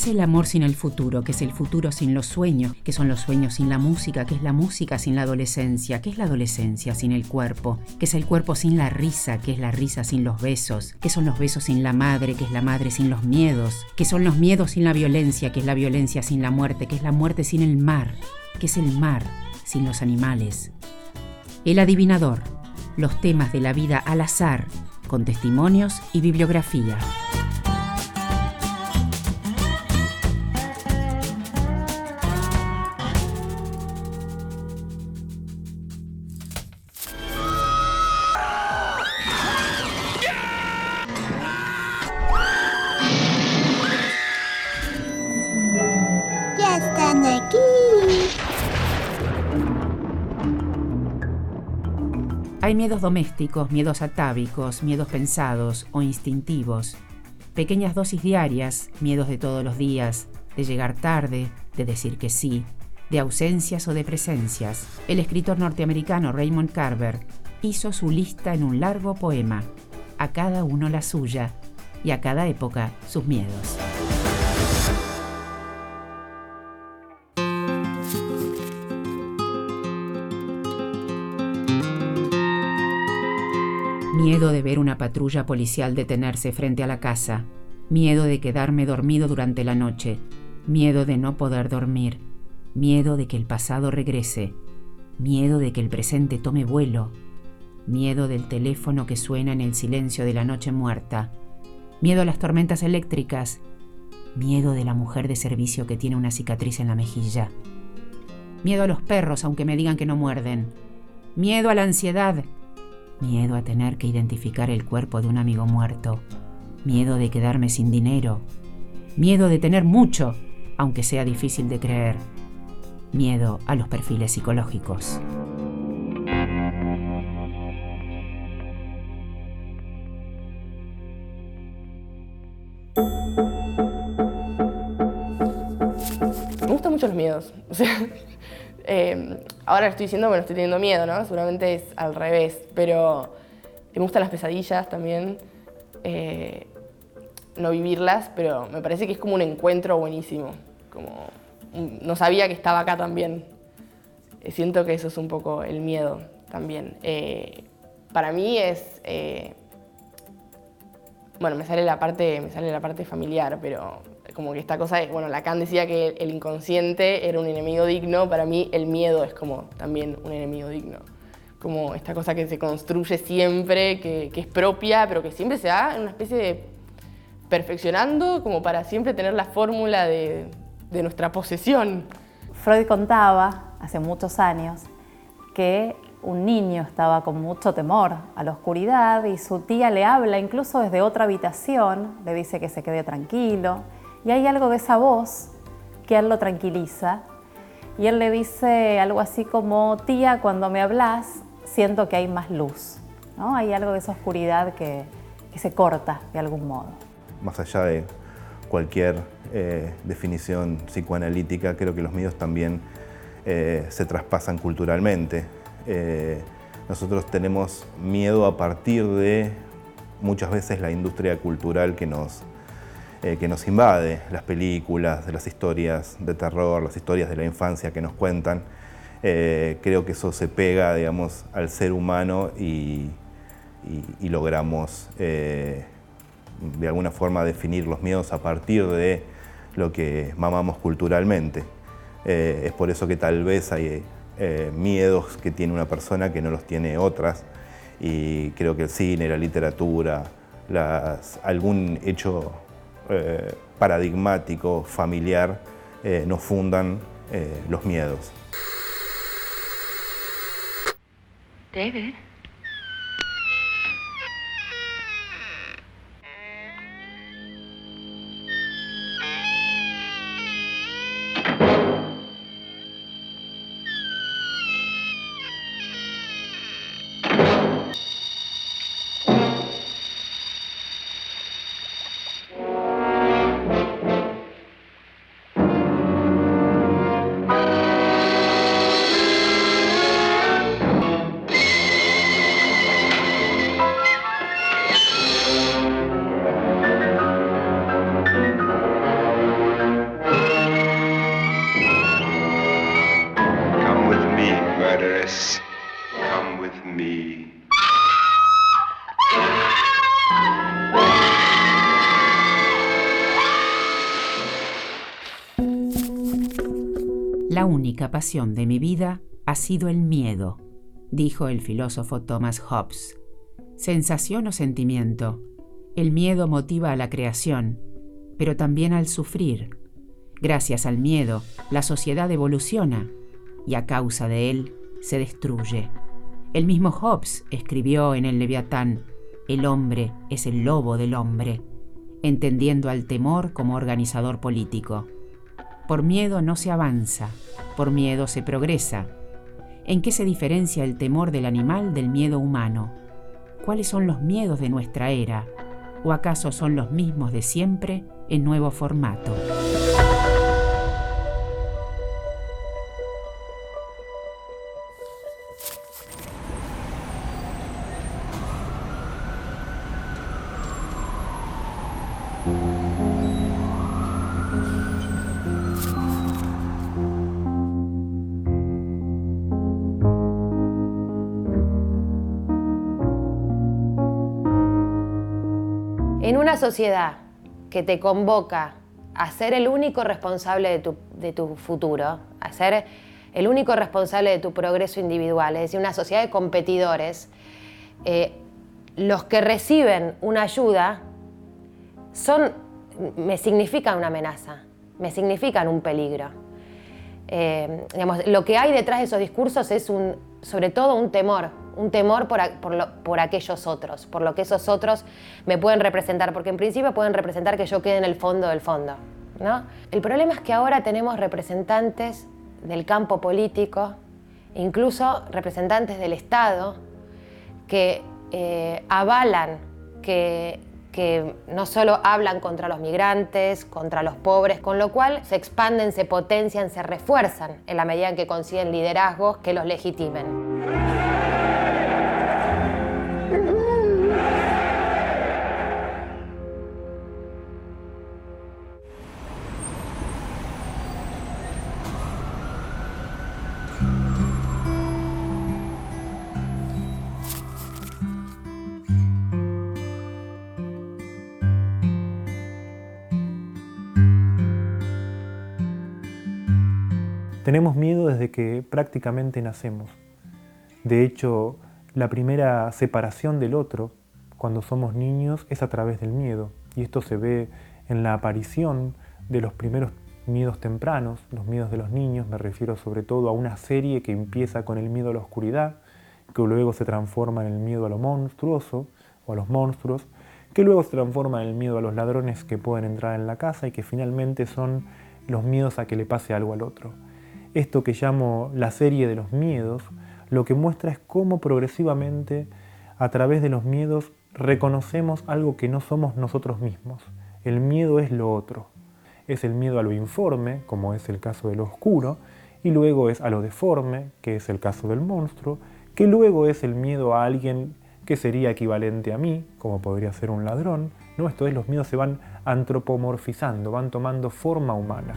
es el amor sin el futuro? ¿Qué es el futuro sin los sueños? ¿Qué son los sueños sin la música? ¿Qué es la música sin la adolescencia? ¿Qué es la adolescencia sin el cuerpo? ¿Qué es el cuerpo sin la risa? ¿Qué es la risa sin los besos? ¿Qué son los besos sin la madre? ¿Qué es la madre sin los miedos? ¿Qué son los miedos sin la violencia? ¿Qué es la violencia sin la muerte? ¿Qué es la muerte sin el mar? ¿Qué es el mar sin los animales? El adivinador. Los temas de la vida al azar, con testimonios y bibliografía. Hay miedos domésticos, miedos atávicos, miedos pensados o instintivos, pequeñas dosis diarias, miedos de todos los días, de llegar tarde, de decir que sí, de ausencias o de presencias. El escritor norteamericano Raymond Carver hizo su lista en un largo poema, a cada uno la suya y a cada época sus miedos. Miedo de ver una patrulla policial detenerse frente a la casa. Miedo de quedarme dormido durante la noche. Miedo de no poder dormir. Miedo de que el pasado regrese. Miedo de que el presente tome vuelo. Miedo del teléfono que suena en el silencio de la noche muerta. Miedo a las tormentas eléctricas. Miedo de la mujer de servicio que tiene una cicatriz en la mejilla. Miedo a los perros aunque me digan que no muerden. Miedo a la ansiedad. Miedo a tener que identificar el cuerpo de un amigo muerto. Miedo de quedarme sin dinero. Miedo de tener mucho, aunque sea difícil de creer. Miedo a los perfiles psicológicos. Me gustan mucho los miedos. O sea, ahora estoy diciendo, bueno, estoy teniendo miedo, ¿no? Seguramente es al revés, pero me gustan las pesadillas también. No vivirlas, pero me parece que es como un encuentro buenísimo. Como no sabía que estaba acá también. Siento que eso es un poco el miedo también. Para mí es... bueno, me sale la parte familiar, pero como que esta cosa, bueno, Lacan decía que el inconsciente era un enemigo digno, para mí el miedo es como también un enemigo digno. Como esta cosa que se construye siempre, que es propia, pero que siempre se da en una especie de perfeccionando, como para siempre tener la fórmula de nuestra posesión. Freud contaba, hace muchos años, que un niño estaba con mucho temor a la oscuridad y su tía le habla incluso desde otra habitación, le dice que se quede tranquilo y hay algo de esa voz que a él lo tranquiliza y él le dice algo así como: tía, cuando me hablas siento que hay más luz, ¿no? Hay algo de esa oscuridad que se corta de algún modo. Más allá de cualquier definición psicoanalítica, creo que los miedos también se traspasan culturalmente. Nosotros tenemos miedo a partir de muchas veces la industria cultural que nos invade, las películas, las historias de terror, las historias de la infancia que nos cuentan. Creo que eso se pega, digamos, al ser humano y logramos de alguna forma definir los miedos a partir de lo que mamamos culturalmente. Es por eso que tal vez hay miedos que tiene una persona que no los tiene otras, y creo que el cine, la literatura, algún hecho paradigmático, familiar, nos fundan los miedos. David. Yes, come with me. La única pasión de mi vida ha sido el miedo, dijo el filósofo Thomas Hobbes. Sensación o sentimiento, el miedo motiva a la creación, pero también al sufrir. Gracias al miedo, la sociedad evoluciona y a causa de él se destruye. El mismo Hobbes escribió en el Leviatán: el hombre es el lobo del hombre, entendiendo al temor como organizador político. Por miedo no se avanza, por miedo se progresa. ¿En qué se diferencia el temor del animal del miedo humano? ¿Cuáles son los miedos de nuestra era? ¿O acaso son los mismos de siempre en nuevo formato? En una sociedad que te convoca a ser el único responsable de tu futuro, a ser el único responsable de tu progreso individual, es decir, una sociedad de competidores, los que reciben una ayuda me significan una amenaza, me significan un peligro. Lo que hay detrás de esos discursos es sobre todo un temor por aquellos otros, por lo que esos otros me pueden representar, porque en principio pueden representar que yo quede en el fondo del fondo, ¿no? El problema es que ahora tenemos representantes del campo político, incluso representantes del Estado, que avalan, que no solo hablan contra los migrantes, contra los pobres, con lo cual se expanden, se potencian, se refuerzan en la medida en que consiguen liderazgos que los legitimen. Tenemos miedo desde que prácticamente nacemos. De hecho, la primera separación del otro, cuando somos niños, es a través del miedo. Y esto se ve en la aparición de los primeros miedos tempranos, los miedos de los niños. Me refiero sobre todo a una serie que empieza con el miedo a la oscuridad, que luego se transforma en el miedo a lo monstruoso o a los monstruos, que luego se transforma en el miedo a los ladrones que pueden entrar en la casa y que finalmente son los miedos a que le pase algo al otro. Esto que llamo la serie de los miedos, lo que muestra es cómo progresivamente, a través de los miedos, reconocemos algo que no somos nosotros mismos. El miedo es lo otro. Es el miedo a lo informe, como es el caso de lo oscuro, y luego es a lo deforme, que es el caso del monstruo, que luego es el miedo a alguien que sería equivalente a mí, como podría ser un ladrón, ¿no? Esto es, los miedos se van antropomorfizando, van tomando forma humana.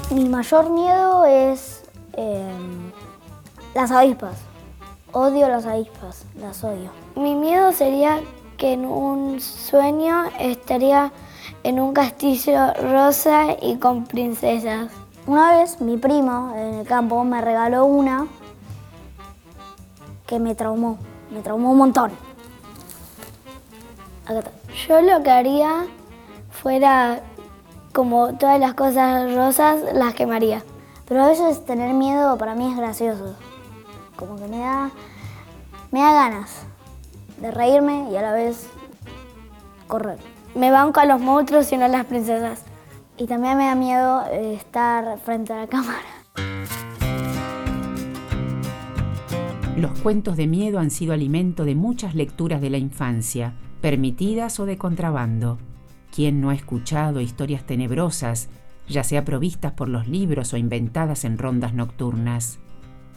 Mi mayor miedo es las avispas. Odio las avispas, las odio. Mi miedo sería que en un sueño estaría en un castillo rosa y con princesas. Una vez mi primo en el campo me regaló una que me traumó un montón. Acá está. Yo lo que haría fuera como todas las cosas rosas, las quemaría. Pero a veces tener miedo para mí es gracioso. Como que me da ganas de reírme y a la vez correr. Me banco a los monstruos y no a las princesas. Y también me da miedo estar frente a la cámara. Los cuentos de miedo han sido alimento de muchas lecturas de la infancia, permitidas o de contrabando. ¿Quién no ha escuchado historias tenebrosas ya sea provistas por los libros o inventadas en rondas nocturnas.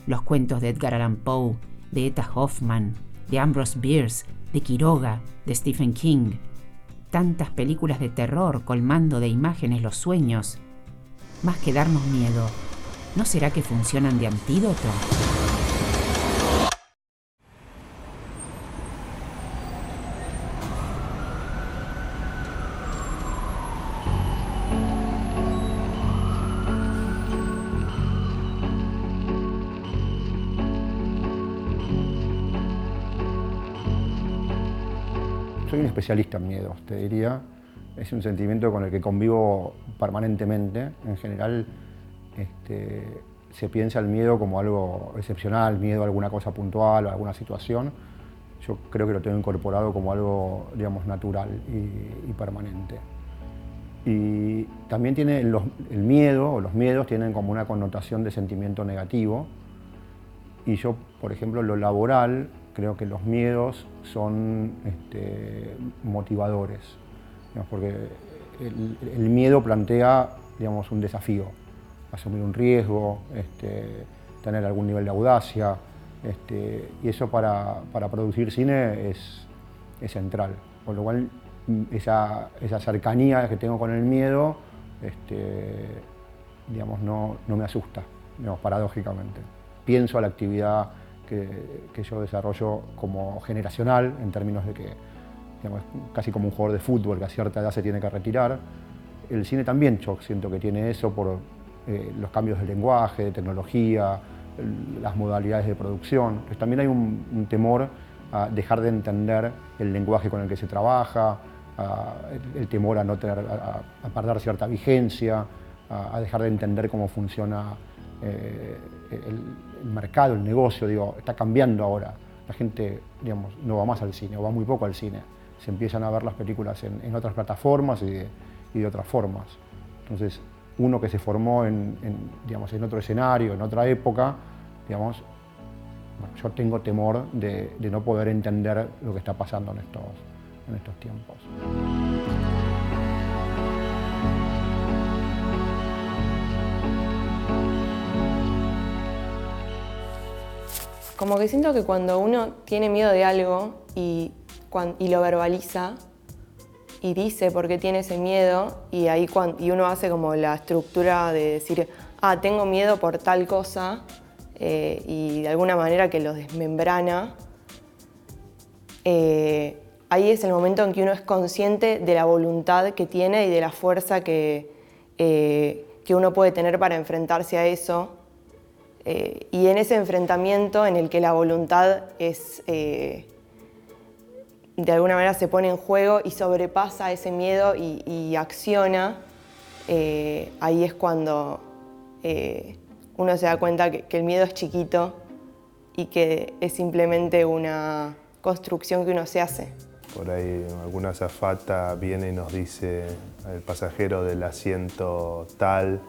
Los cuentos de Edgar Allan Poe, de Etta Hoffman, de Ambrose Bierce, de Quiroga, de Stephen King. Tantas películas de terror colmando de imágenes los sueños. Más que darnos miedo, ¿no será que funcionan de antídoto? Soy un especialista en miedos, te diría. Es un sentimiento con el que convivo permanentemente. En general, se piensa el miedo como algo excepcional, miedo a alguna cosa puntual o a alguna situación. Yo creo que lo tengo incorporado como algo, digamos, natural y permanente. Y también tiene el miedo, o los miedos tienen como una connotación de sentimiento negativo. Y yo, por ejemplo, en lo laboral, creo que los miedos son motivadores, digamos, porque el miedo plantea, digamos, un desafío, asumir un riesgo, tener algún nivel de audacia, y eso para producir cine es central, con lo cual esa cercanía que tengo con el miedo, digamos, no me asusta, digamos, paradójicamente. Pienso a la actividad que yo desarrollo como generacional, en términos de que, digamos, casi como un jugador de fútbol que a cierta edad se tiene que retirar. El cine también yo siento que tiene eso por los cambios de lenguaje, de tecnología, las modalidades de producción. Entonces también hay un temor a dejar de entender el lenguaje con el que se trabaja, el temor a no tener, a perder cierta vigencia, a dejar de entender cómo funciona el mercado, el negocio. Digo, está cambiando ahora. La gente, digamos, no va más al cine, o va muy poco al cine. Se empiezan a ver las películas en otras plataformas y de otras formas. Entonces, uno que se formó digamos, en otro escenario, en otra época, digamos, bueno, yo tengo temor de no poder entender lo que está pasando en estos tiempos. Como que siento que cuando uno tiene miedo de algo y lo verbaliza y dice por qué tiene ese miedo, y ahí y uno hace como la estructura de decir, tengo miedo por tal cosa, y de alguna manera que lo desmembrana, ahí es el momento en que uno es consciente de la voluntad que tiene y de la fuerza que uno puede tener para enfrentarse a eso. Y en ese enfrentamiento en el que la voluntad es, de alguna manera se pone en juego y sobrepasa ese miedo y acciona, ahí es cuando uno se da cuenta que el miedo es chiquito y que es simplemente una construcción que uno se hace. Por ahí alguna azafata viene y nos dice, el pasajero del asiento tal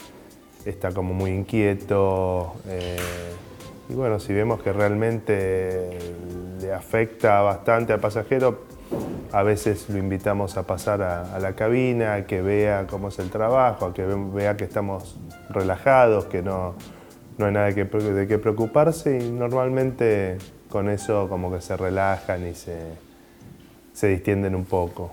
está como muy inquieto, y bueno, si vemos que realmente le afecta bastante al pasajero, a veces lo invitamos a pasar a la cabina, a que vea cómo es el trabajo, a que vea que estamos relajados, que no hay nada de qué preocuparse, y normalmente con eso como que se relajan y se distienden un poco.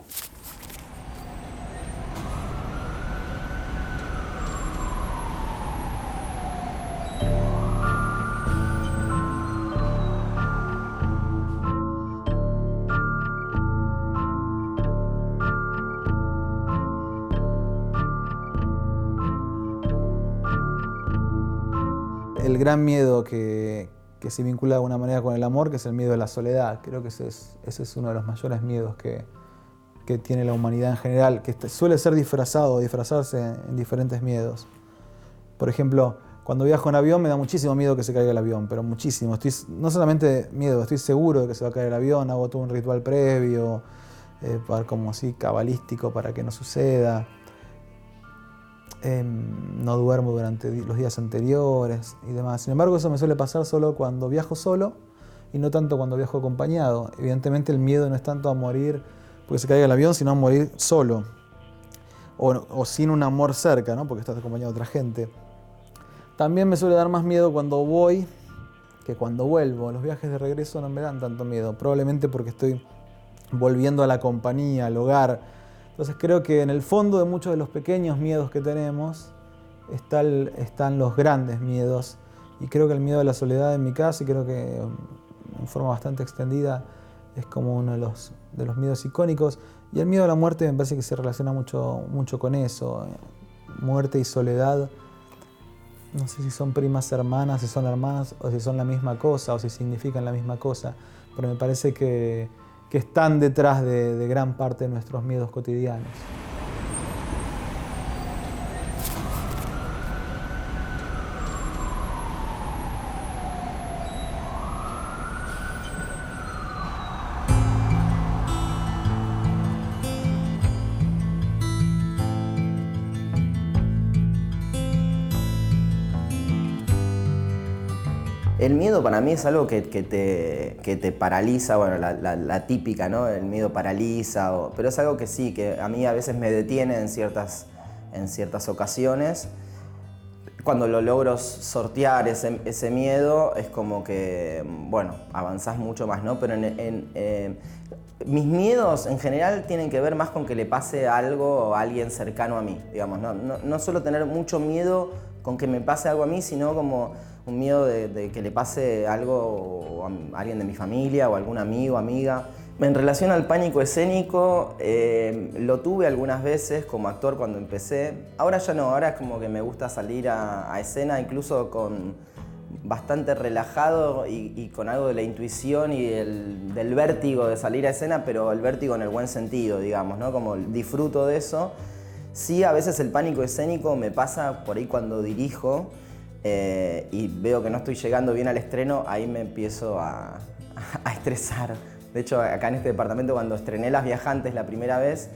El gran miedo que se vincula de alguna manera con el amor, que es el miedo a la soledad. Creo que ese es uno de los mayores miedos que tiene la humanidad en general, que suele ser disfrazarse en diferentes miedos. Por ejemplo, cuando viajo en avión me da muchísimo miedo que se caiga el avión, pero muchísimo. No solamente miedo, estoy seguro de que se va a caer el avión, hago todo un ritual previo, como así cabalístico para que no suceda. No duermo durante los días anteriores y demás. Sin embargo, eso me suele pasar solo cuando viajo solo y no tanto cuando viajo acompañado. Evidentemente el miedo no es tanto a morir porque se caiga el avión, sino a morir solo. o sin un amor cerca, ¿no? Porque estás acompañado de otra gente. También me suele dar más miedo cuando voy que cuando vuelvo. Los viajes de regreso no me dan tanto miedo, probablemente porque estoy volviendo a la compañía, al hogar. Entonces creo que en el fondo de muchos de los pequeños miedos que tenemos están los grandes miedos. Y creo que el miedo a la soledad en mi caso, y creo que en forma bastante extendida, es como uno de los miedos icónicos. Y el miedo a la muerte me parece que se relaciona mucho con eso. Muerte y soledad, no sé si son primas hermanas, si son hermanas, o si son la misma cosa, o si significan la misma cosa, pero me parece que están detrás de gran parte de nuestros miedos cotidianos. El miedo para mí es algo que te paraliza, bueno, la típica, ¿no? El miedo paraliza, pero es algo que sí, que a mí a veces me detiene en ciertas ocasiones. Cuando lo logro sortear ese miedo, es como que, bueno, avanzás mucho más, ¿no? Pero mis miedos en general tienen que ver más con que le pase algo a alguien cercano a mí, digamos, no suelo tener mucho miedo con que me pase algo a mí, sino como un miedo de que le pase algo a alguien de mi familia o a algún amigo, amiga. En relación al pánico escénico, lo tuve algunas veces como actor cuando empecé. Ahora ya no, ahora es como que me gusta salir a escena incluso con bastante relajado y con algo de la intuición y del vértigo de salir a escena, pero el vértigo en el buen sentido, digamos, ¿no? Como disfruto de eso. Sí, a veces el pánico escénico me pasa por ahí cuando dirijo, y veo que no estoy llegando bien al estreno, ahí me empiezo a estresar. De hecho, acá en este departamento, cuando estrené Las Viajantes la primera vez,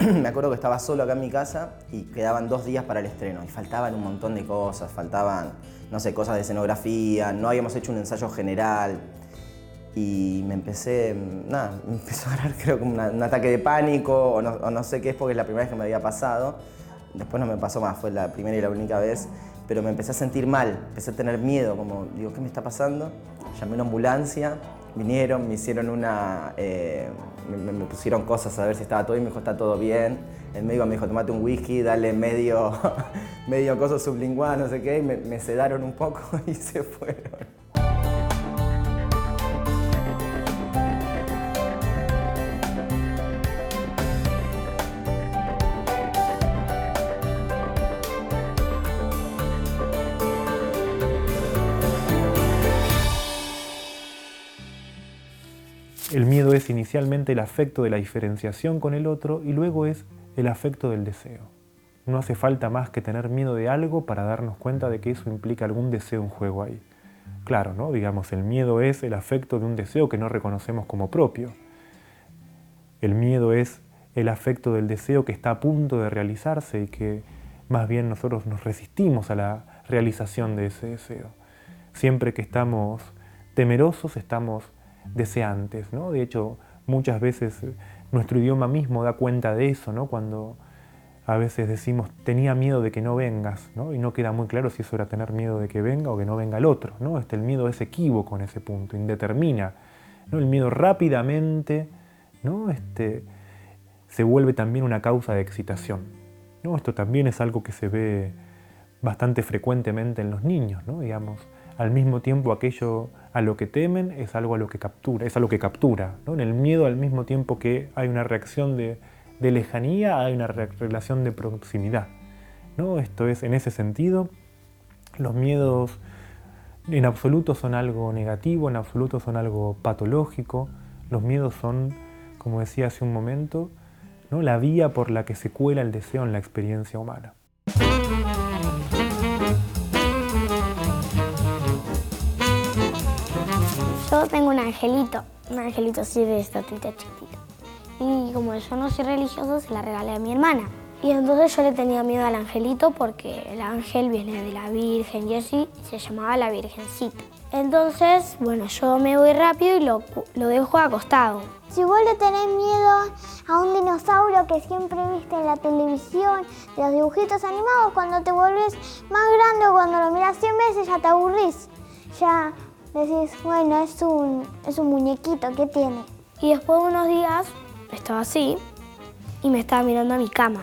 me acuerdo que estaba solo acá en mi casa y quedaban 2 días para el estreno y faltaban un montón de cosas, faltaban, no sé, cosas de escenografía, no habíamos hecho un ensayo general y me empezó a agarrar creo como un ataque de pánico o no sé qué es porque es la primera vez que me había pasado. Después no me pasó más, fue la primera y la única vez. Pero me empecé a sentir mal, empecé a tener miedo, como, digo, ¿qué me está pasando? Llamé a una ambulancia, vinieron, me hicieron me pusieron cosas a ver si estaba todo bien, me dijo, está todo bien. El médico me dijo, tomate un whisky, dale medio coso sublingual, no sé qué, y me sedaron un poco y se fueron. El miedo es inicialmente el afecto de la diferenciación con el otro y luego es el afecto del deseo. No hace falta más que tener miedo de algo para darnos cuenta de que eso implica algún deseo en juego ahí. Claro, ¿no? Digamos, el miedo es el afecto de un deseo que no reconocemos como propio. El miedo es el afecto del deseo que está a punto de realizarse y que más bien nosotros nos resistimos a la realización de ese deseo. Siempre que estamos temerosos, estamos deseantes, ¿no? De hecho, muchas veces nuestro idioma mismo da cuenta de eso, ¿no? Cuando a veces decimos, tenía miedo de que no vengas, ¿no? Y no queda muy claro si eso era tener miedo de que venga o que no venga el otro, ¿no? El miedo es equívoco en ese punto, indetermina, ¿no? El miedo rápidamente, ¿no? Se vuelve también una causa de excitación, ¿no? Esto también es algo que se ve bastante frecuentemente en los niños, ¿no? Digamos, al mismo tiempo aquello a lo que temen es algo a lo que captura, ¿no? En el miedo al mismo tiempo que hay una reacción de lejanía, hay una relación de proximidad, ¿no? Esto es, en ese sentido, los miedos en absoluto son algo negativo, en absoluto son algo patológico. Los miedos son, como decía hace un momento, ¿no? La vía por la que se cuela el deseo en la experiencia humana. Yo tengo un angelito así de estatita chiquitito. Y como yo no soy religioso, se la regalé a mi hermana. Y entonces yo le tenía miedo al angelito porque el ángel viene de la Virgen y así, y se llamaba la Virgencita. Entonces, bueno, yo me voy rápido y lo dejo acostado. Si vos le tenés miedo a un dinosaurio que siempre viste en la televisión, de los dibujitos animados, cuando te volvés más grande o cuando lo mirás 100 veces ya te aburrís. Ya decís, bueno, es un muñequito, ¿qué tiene? Y después de unos días estaba así y me estaba mirando a mi cama.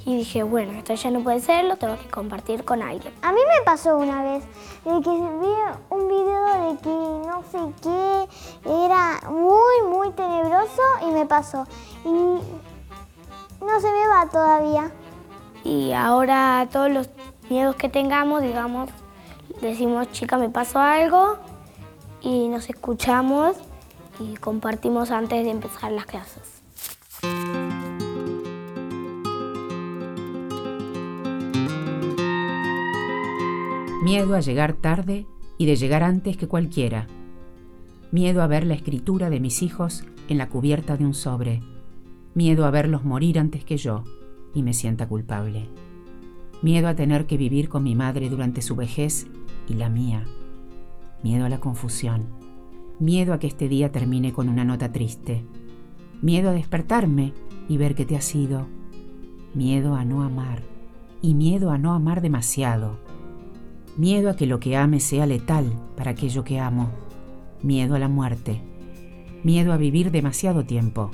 Y dije, bueno, esto ya no puede ser, lo tengo que compartir con alguien. A mí me pasó una vez de que vi un video de que no sé qué, era muy tenebroso y me pasó. Y no se me va todavía. Y ahora todos los miedos que tengamos, digamos, decimos, chica, me pasó algo, y nos escuchamos y compartimos antes de empezar las clases. Miedo a llegar tarde y de llegar antes que cualquiera. Miedo a ver la escritura de mis hijos en la cubierta de un sobre. Miedo a verlos morir antes que yo y me sienta culpable. Miedo a tener que vivir con mi madre durante su vejez y la mía. Miedo a la confusión. Miedo a que este día termine con una nota triste. Miedo a despertarme y ver que te has ido. Miedo a no amar. Y miedo a no amar demasiado. Miedo a que lo que ame sea letal para aquello que amo. Miedo a la muerte. Miedo a vivir demasiado tiempo.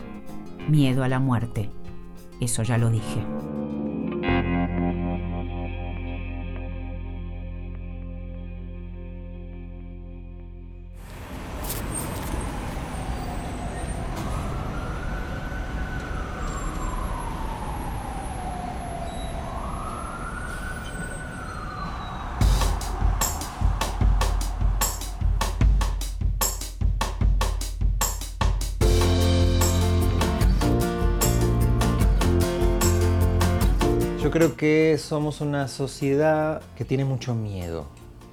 Miedo a la muerte. Eso ya lo dije. Yo creo que somos una sociedad que tiene mucho miedo.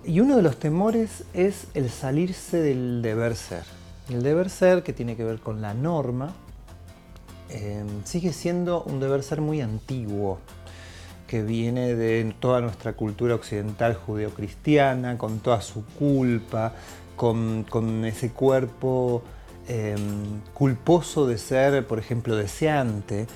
Y uno de los temores es el salirse del deber ser. El deber ser, que tiene que ver con la norma, sigue siendo un deber ser muy antiguo, que viene de toda nuestra cultura occidental judeocristiana, con toda su culpa, con ese cuerpo culposo de ser, por ejemplo, deseante,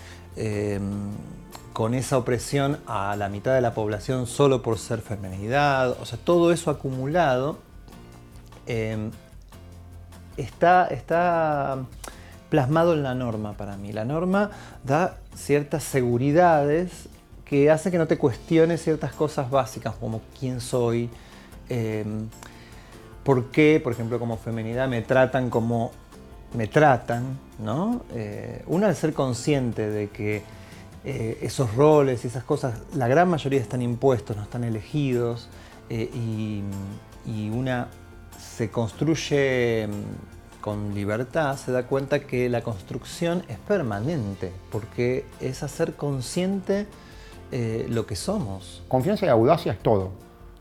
con esa opresión a la mitad de la población solo por ser feminidad. O sea, todo eso acumulado está plasmado en la norma para mí. La norma da ciertas seguridades que hace que no te cuestiones ciertas cosas básicas como quién soy, por qué, por ejemplo, como feminidad me tratan como me tratan, ¿no? Uno al ser consciente de que esos roles y esas cosas, la gran mayoría están impuestos, no están elegidos, y una se construye con libertad, se da cuenta que la construcción es permanente, porque es hacer consciente lo que somos. Confianza y audacia es todo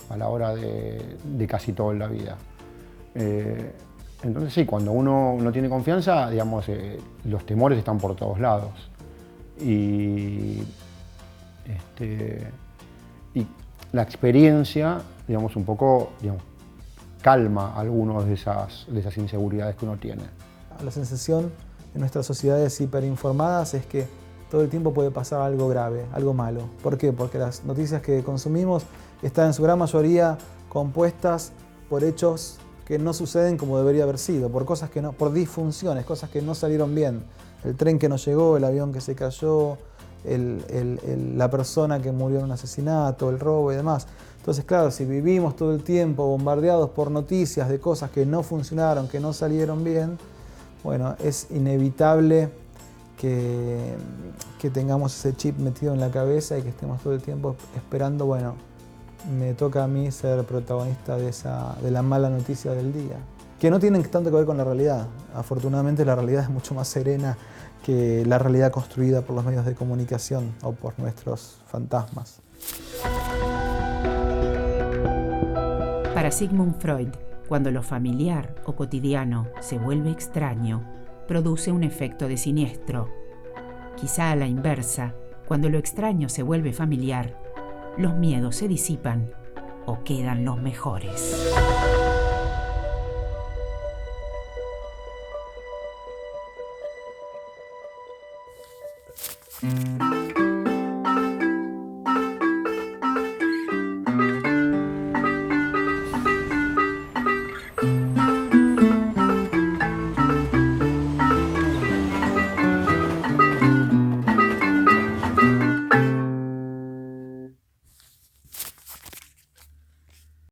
a la hora de casi todo en la vida. Entonces sí, cuando uno no tiene confianza, digamos, los temores están por todos lados. Y la experiencia, digamos, un poco, calma algunas de esas inseguridades que uno tiene. La sensación en nuestras sociedades hiperinformadas es que todo el tiempo puede pasar algo grave, algo malo. ¿Por qué? Porque las noticias que consumimos están en su gran mayoría compuestas por hechos que no suceden como debería haber sido, por cosas que no, por disfunciones, cosas que no salieron bien. El tren que no llegó, el avión que se cayó, la persona que murió en un asesinato, el robo y demás. Entonces, claro, si vivimos todo el tiempo bombardeados por noticias de cosas que no funcionaron, que no salieron bien, bueno, es inevitable que tengamos ese chip metido en la cabeza y que estemos todo el tiempo esperando, bueno, me toca a mí ser protagonista de la mala noticia del día. Que no tienen tanto que ver con la realidad. Afortunadamente la realidad es mucho más serena que la realidad construida por los medios de comunicación o por nuestros fantasmas. Para Sigmund Freud, cuando lo familiar o cotidiano se vuelve extraño, produce un efecto de siniestro. Quizá a la inversa, Cuando lo extraño se vuelve familiar, los miedos se disipan o quedan los mejores.